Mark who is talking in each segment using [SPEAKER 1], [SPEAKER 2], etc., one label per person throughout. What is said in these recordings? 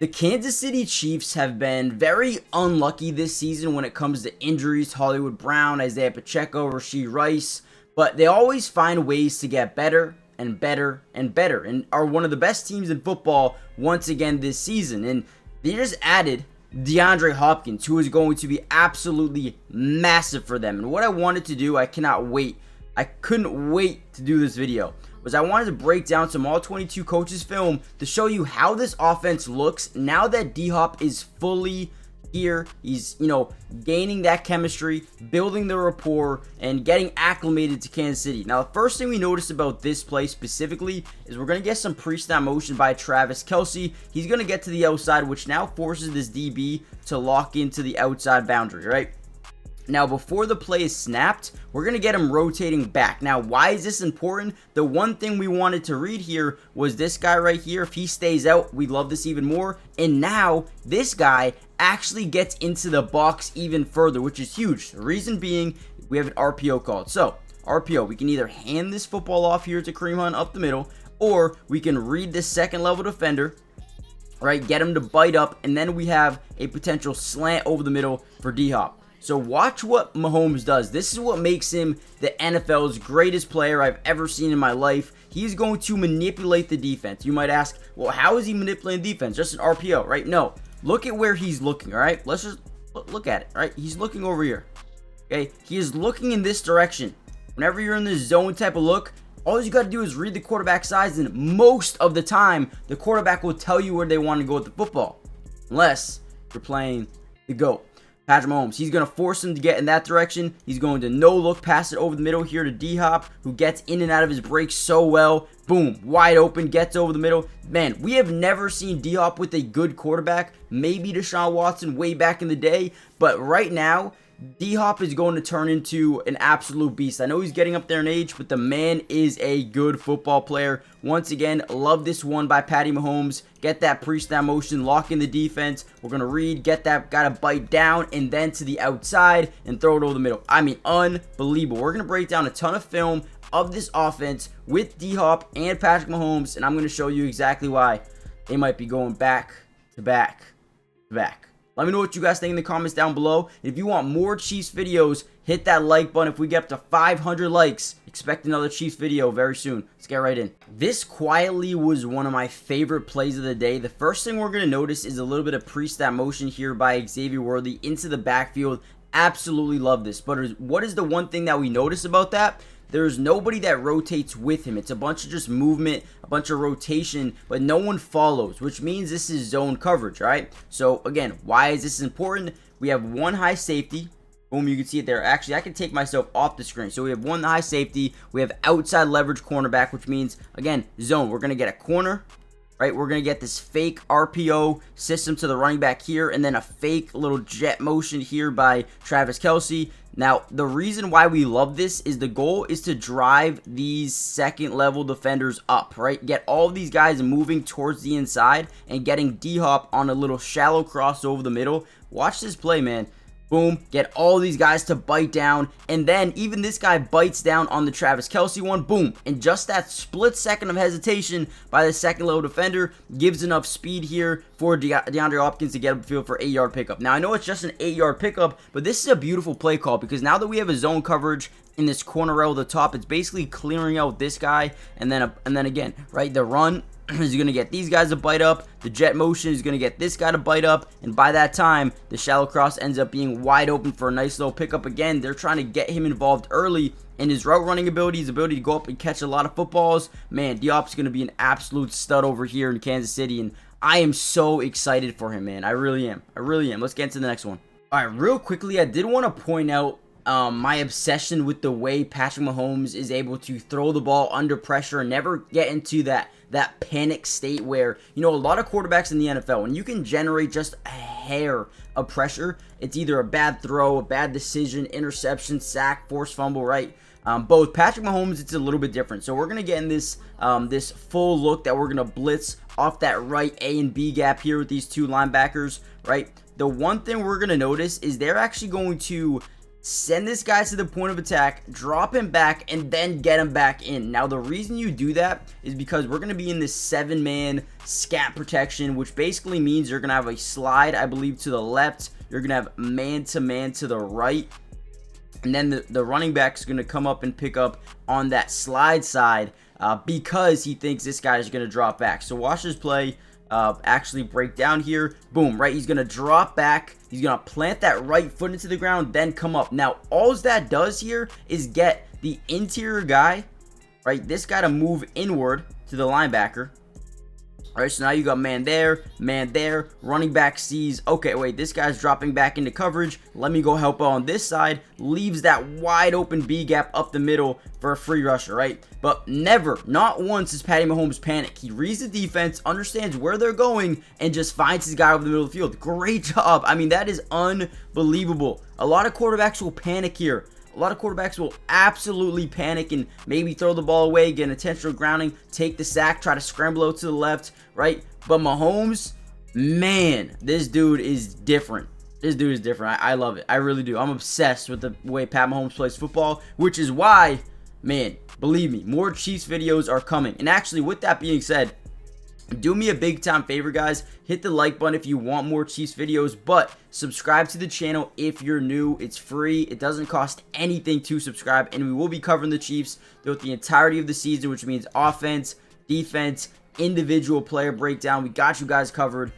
[SPEAKER 1] The Kansas City Chiefs have been very unlucky this season when it comes to injuries. Hollywood Brown, Isaiah Pacheco, Rashee Rice. But they always find ways to get better and better and better, and are one of the best teams in football once again this season. And they just added DeAndre Hopkins, who is going to be absolutely massive for them. And what I wanted to do, I couldn't wait to do this video, was I wanted to break down some All-22 coaches film to show you how this offense looks now that D-Hop is fully here. He's, gaining that chemistry, building the rapport, and getting acclimated to Kansas City. Now, the first thing we notice about this play specifically is we're going to get some pre-snap motion by Travis Kelce. He's going to get to the outside, which now forces this DB to lock into the outside boundary, right? Now, before the play is snapped, we're going to get him rotating back. Now, why is this important? The one thing we wanted to read here was this guy right here. If he stays out, we love this even more. And now, this guy actually gets into the box even further, which is huge. The reason being, we have an RPO called. So, RPO, we can either hand this football off here to Kareem Hunt up the middle, or we can read this second level defender, right, get him to bite up, and then we have a potential slant over the middle for D-Hop. So watch what Mahomes does. This is what makes him the NFL's greatest player I've ever seen in my life. He's going to manipulate the defense. You might ask, well, how is he manipulating the defense? Just an RPO, right? No. Look at where he's looking, all right? Let's just look at it, all right? He's looking over here, okay? He is looking in this direction. Whenever you're in this zone type of look, all you got to do is read the quarterback's size, and most of the time, the quarterback will tell you where they want to go with the football, unless you're playing the GOAT. Patrick Mahomes, he's going to force him to get in that direction. He's going to no-look pass it over the middle here to D-Hop, who gets in and out of his breaks so well. Boom, wide open, gets over the middle. Man, we have never seen D-Hop with a good quarterback. Maybe Deshaun Watson way back in the day, but right now, D-Hop is going to turn into an absolute beast. I know he's getting up there in age, but the man is a good football player. Once again, love this one by Patty Mahomes. Get that pre-snap motion, lock in the defense. We're going to read, get that guy to bite down, and then to the outside and throw it over the middle. I mean, unbelievable. We're going to break down a ton of film of this offense with D-Hop and Patrick Mahomes, and I'm going to show you exactly why they might be going back to back to back. Let me know what you guys think in the comments down below. If you want more Chiefs videos, hit that like button. If we get up to 500 likes, expect another Chiefs video very soon. Let's get right in. This quietly was one of my favorite plays of the day. The first thing we're going to notice is a little bit of pre-snap motion here by Xavier Worthy into the backfield. Absolutely love this. But what is the one thing that we notice about that? There's nobody that rotates with him. It's a bunch of just movement, a bunch of rotation, but no one follows, which means this is zone coverage, right? So, again, why is this important? We have one high safety. Boom, you can see it there. Actually, I can take myself off the screen. So, we have one high safety. We have outside leverage cornerback, which means, again, zone. We're going to get a corner, right? We're going to get this fake RPO system to the running back here, and then a fake little jet motion here by Travis Kelce. Now, the reason why we love this is the goal is to drive these second-level defenders up, right? Get all of these guys moving towards the inside and getting D-Hop on a little shallow cross over the middle. Watch this play, man. Boom, get all these guys to bite down, and then even this guy bites down on the Travis Kelce one, boom, and just that split second of hesitation by the second level defender gives enough speed here for DeAndre Hopkins to get upfield for 8-yard pickup. Now, I know it's just an 8-yard pickup, but this is a beautiful play call because now that we have a zone coverage in this corner rail at the top, it's basically clearing out this guy, and then again, right, the run is going to get these guys to bite up. The jet motion is going to get this guy to bite up. And by that time, the shallow cross ends up being wide open for a nice little pickup. Again, they're trying to get him involved early in his route running ability, his ability to go up and catch a lot of footballs. Man, D-Hop's going to be an absolute stud over here in Kansas City. And I am so excited for him, man. I really am. I really am. Let's get into the next one. All right, real quickly, I did want to point out my obsession with the way Patrick Mahomes is able to throw the ball under pressure and never get into that panic state where, a lot of quarterbacks in the NFL, when you can generate just a hair of pressure, it's either a bad throw, a bad decision, interception, sack, forced fumble, right? Both Patrick Mahomes, it's a little bit different. So we're going to get in this this full look that we're going to blitz off that right A and B gap here with these two linebackers, right? The one thing we're going to notice is they're actually going to send this guy to the point of attack, drop him back, and then get him back in. Now, the reason you do that is because we're going to be in this 7-man scat protection, which basically means you're going to have a slide, I believe, to the left. You're going to have man-to-man to the right. And then the running back is going to come up and pick up on that slide side because he thinks this guy is going to drop back. So watch this play actually break down here. Boom, right? He's going to drop back. He's going to plant that right foot into the ground, then come up. Now, all that does here is get the interior guy, right? This guy to move inward to the linebacker. All right, so now you got man there, running back sees, okay, wait, this guy's dropping back into coverage. Let me go help out on this side. Leaves that wide open B gap up the middle for a free rusher, right? But never, not once does Patty Mahomes panic. He reads the defense, understands where they're going, and just finds his guy over the middle of the field. Great job. I mean, that is unbelievable. A lot of quarterbacks will panic here. A lot of quarterbacks will absolutely panic and maybe throw the ball away, get an intentional grounding, take the sack, try to scramble out to the left, right? But Mahomes, man, this dude is different. This dude is different. I love it. I really do. I'm obsessed with the way Pat Mahomes plays football, which is why, man, believe me, more Chiefs videos are coming. And actually, with that being said, do me a big time favor, guys. Hit the like button if you want more Chiefs videos, but subscribe to the channel if you're new. It's free. It doesn't cost anything to subscribe, and we will be covering the Chiefs throughout the entirety of the season, which means offense, defense, individual player breakdown. We got you guys covered.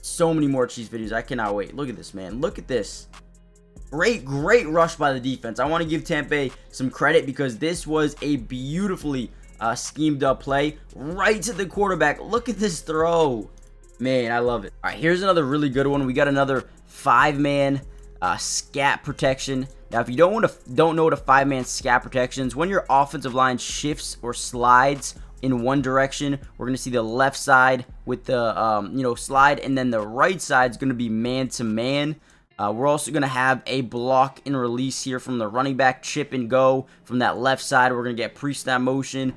[SPEAKER 1] So many more Chiefs videos. I cannot wait. Look at this, man. Look at this. Great rush by the defense. I want to give Tampa Bay some credit because this was a beautifully schemed up play right to the quarterback. Look at this throw, man. I love it. All right, here's another really good one. We got another 5-man scat protection. Now, if you don't know what a 5-man scat protection is, when your offensive line shifts or slides in one direction, we're going to see the left side with the slide, and then the right side is going to be man-to-man. We're also going to have a block and release here from the running back, chip and go from that left side. We're going to get pre-snap motion,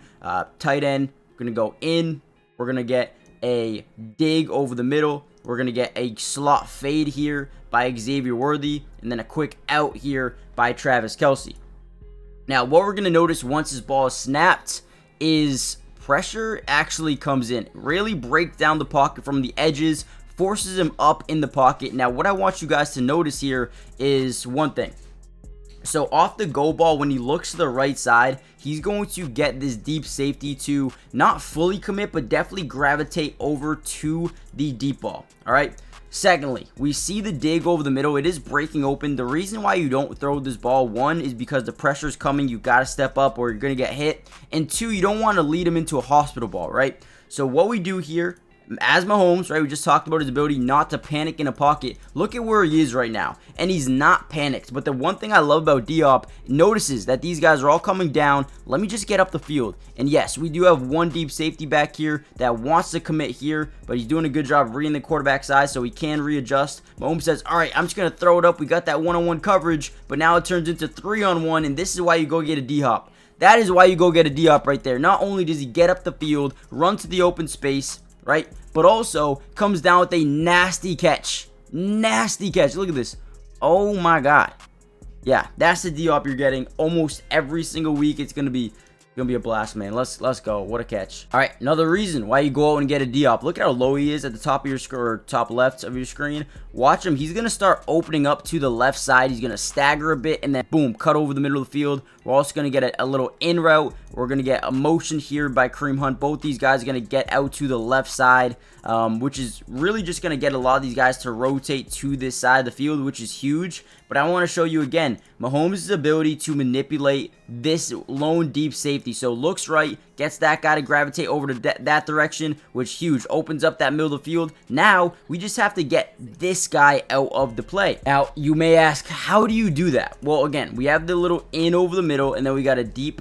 [SPEAKER 1] tight end. We're going to go in. We're going to get a dig over the middle. We're going to get a slot fade here by Xavier Worthy, and then a quick out here by Travis Kelce. Now, what we're going to notice once this ball is snapped is pressure actually comes in. Really break down the pocket from the edges, forces him up in the pocket. Now, what I want you guys to notice here is one thing. So off the go ball, when he looks to the right side, he's going to get this deep safety to not fully commit, but definitely gravitate over to the deep ball. All right. Secondly, we see the dig over the middle. It is breaking open. The reason why you don't throw this ball, one, is because the pressure is coming. You got to step up or you're going to get hit. And two, you don't want to lead him into a hospital ball, right? So what we do here, as Mahomes, right, we just talked about his ability not to panic in a pocket. Look at where he is right now, and he's not panicked. But the one thing I love about D-Hop, notices that these guys are all coming down. Let me just get up the field. And yes, we do have one deep safety back here that wants to commit here, but he's doing a good job reading the quarterback's eyes so he can readjust. Mahomes says, all right, I'm just going to throw it up. We got that one-on-one coverage, but now it turns into 3-on-1, and this is why you go get a D-Hop. That is why you go get a D-Hop right there. Not only does he get up the field, run to the open space, right, but also comes down with a nasty catch. Nasty catch. Look at this. Oh my God. Yeah, that's the D-Hop you're getting almost every single week. It's gonna be a blast, man. Let's go. What a catch. All right, another reason why you go out and get a D-Hop. Look at how low he is at the top of your screen, or top left of your screen. Watch him. He's gonna start opening up to the left side. He's gonna stagger a bit and then boom, cut over the middle of the field. We're also gonna get a little in route. We're gonna get a motion here by Kareem Hunt. Both these guys are gonna get out to the left side, which is really just gonna get a lot of these guys to rotate to this side of the field, which is huge. But I want to show you again Mahomes' ability to manipulate this lone deep safety. So looks right, gets that guy to gravitate over to that direction, which huge, opens up that middle of the field. Now we just have to get this guy out of the play. Now you may ask, how do you do that? Well, again, we have the little in over the middle, and then we got a deep,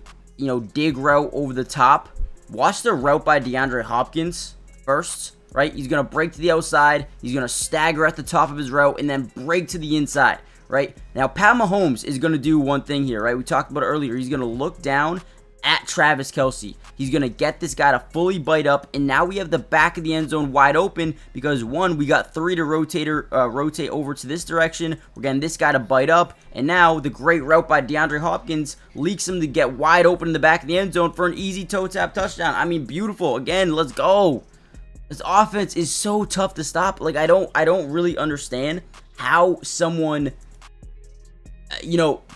[SPEAKER 1] dig route over the top. Watch the route by DeAndre Hopkins first, right? He's gonna break to the outside, he's gonna stagger at the top of his route, and then break to the inside. Right now, Pat Mahomes is going to do one thing here, right? We talked about it earlier. He's going to look down at Travis Kelce. He's going to get this guy to fully bite up, and now we have the back of the end zone wide open because, one, we got 3 to rotate over to this direction. We're getting this guy to bite up, and now the great route by DeAndre Hopkins leaks him to get wide open in the back of the end zone for an easy toe tap touchdown. I mean, beautiful. Again, let's go. This offense is so tough to stop. Like, I don't really understand how someone,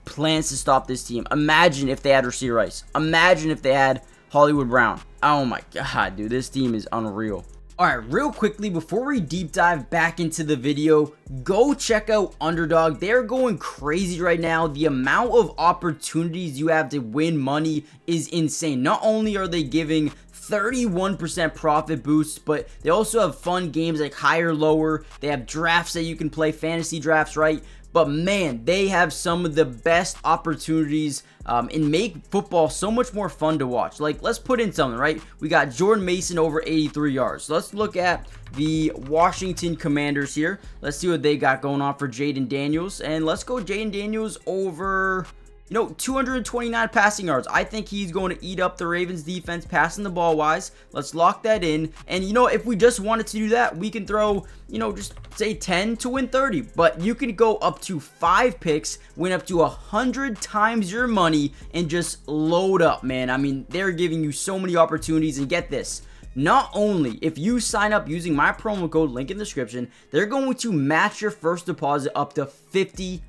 [SPEAKER 1] plans to stop this team. Imagine if they had Rashee Rice. Imagine if they had Hollywood Brown. Oh my god, dude, this team is unreal. Alright, real quickly, before we deep dive back into the video, go check out Underdog. They're going crazy right now. The amount of opportunities you have to win money is insane. Not only are they giving 31% profit boosts, but they also have fun games like higher, lower. They have drafts that you can play, fantasy drafts, right? But man, they have some of the best opportunities and make football so much more fun to watch. Like, let's put in something, right? We got Jordan Mason over 83 yards. So let's look at the Washington Commanders here. Let's see what they got going on for Jaden Daniels. And let's go Jaden Daniels over 229 passing yards. I think he's going to eat up the Ravens defense passing the ball wise. Let's lock that in. And if we just wanted to do that, we can throw, just say 10 to win 30. But you can go up to 5 picks, win up to 100 times your money, and just load up, man. I mean, they're giving you so many opportunities. And get this. Not only, if you sign up using my promo code, link in the description, they're going to match your first deposit up to 50%.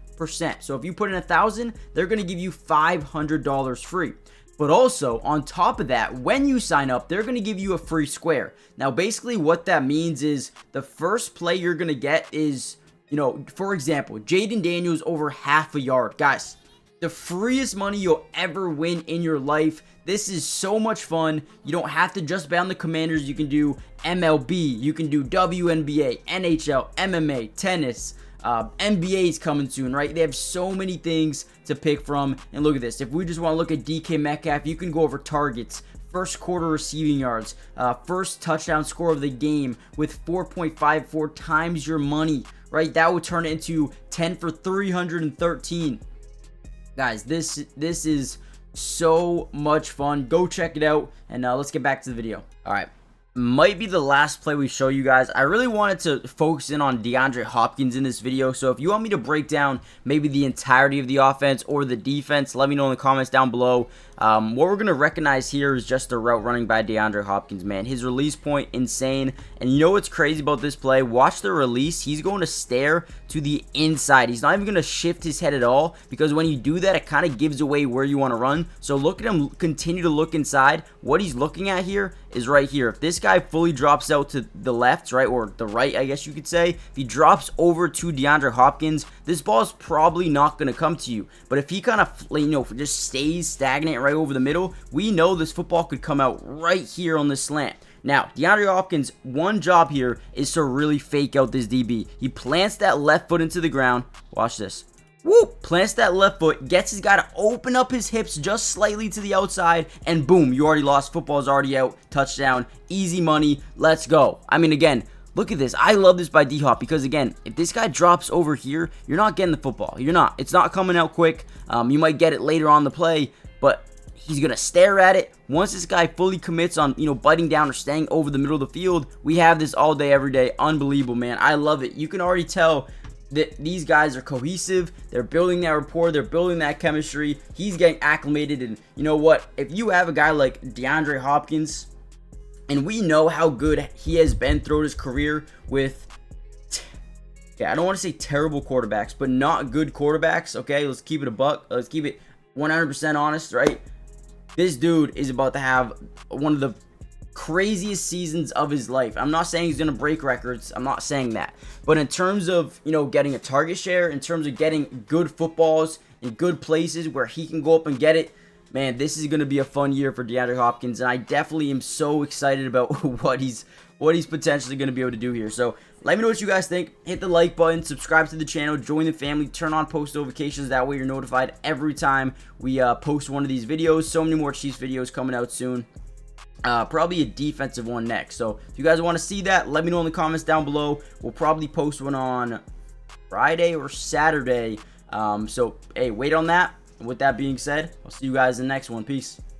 [SPEAKER 1] So if you put in $1,000, they're going to give you $500 free. But also, on top of that, when you sign up, they're going to give you a free square. Now, basically what that means is the first play you're going to get is, for example, Jaden Daniels over half a yard. Guys, the freest money you'll ever win in your life. This is so much fun. You don't have to just bet on the Commanders. You can do MLB, you can do WNBA, NHL, MMA, tennis, NBA is coming soon, right? They have so many things to pick from. And look at this. If we just want to look at DK Metcalf, you can go over targets, first quarter receiving yards, first touchdown score of the game with 4.54 times your money, right? That would turn it into 10 for 313. Guys, this is so much fun. Go check it out, and let's get back to the video. All right. Might be the last play we show you guys. I really wanted to focus in on DeAndre Hopkins in this video, so if you want me to break down maybe the entirety of the offense or the defense, let me know in the comments down below. What we're going to recognize here is just the route running by DeAndre Hopkins, man. His release point, insane. And you know what's crazy about this play? Watch the release. He's going to stare to the inside. He's not even going to shift his head at all, because when you do that, it kind of gives away where you want to run. So look at him continue to look inside. What he's looking at here is right here. If this guy fully drops out to the left, right, or the right, I guess you could say, if he drops over to DeAndre Hopkins, this ball is probably not going to come to you. But if he kind of, just stays stagnant right over the middle, we know this football could come out right here on this slant. Now, DeAndre Hopkins, one job here is to really fake out this DB. He plants that left foot into the ground. Watch this. Whoop! Plants that left foot, gets his guy to open up his hips just slightly to the outside, and boom, you already lost. Football's already out. Touchdown. Easy money. Let's go. I mean, again, look at this. I love this by D-Hop because, again, if this guy drops over here, you're not getting the football. You're not. It's not coming out quick. You might get it later on the play, but he's going to stare at it. Once this guy fully commits on, biting down or staying over the middle of the field, we have this all day, every day. Unbelievable, man. I love it. You can already tell that these guys are cohesive. They're building that rapport. They're building that chemistry. He's getting acclimated. And you know what? If you have a guy like DeAndre Hopkins, and we know how good he has been throughout his career with, I don't want to say terrible quarterbacks, but not good quarterbacks, okay? Let's keep it a buck. Let's keep it 100% honest, right? This dude is about to have one of the craziest seasons of his life. I'm not saying he's going to break records. I'm not saying that. But in terms of, getting a target share, in terms of getting good footballs in good places where he can go up and get it, man, this is going to be a fun year for DeAndre Hopkins. And I definitely am so excited about what he's potentially going to be able to do here. So let me know what you guys think. Hit the like button, subscribe to the channel, join the family, turn on post notifications. That way you're notified every time we post one of these videos. So many more Chiefs videos coming out soon. Probably a defensive one next. So if you guys want to see that, let me know in the comments down below. We'll probably post one on Friday or Saturday. So, hey, wait on that. And with that being said, I'll see you guys in the next one. Peace.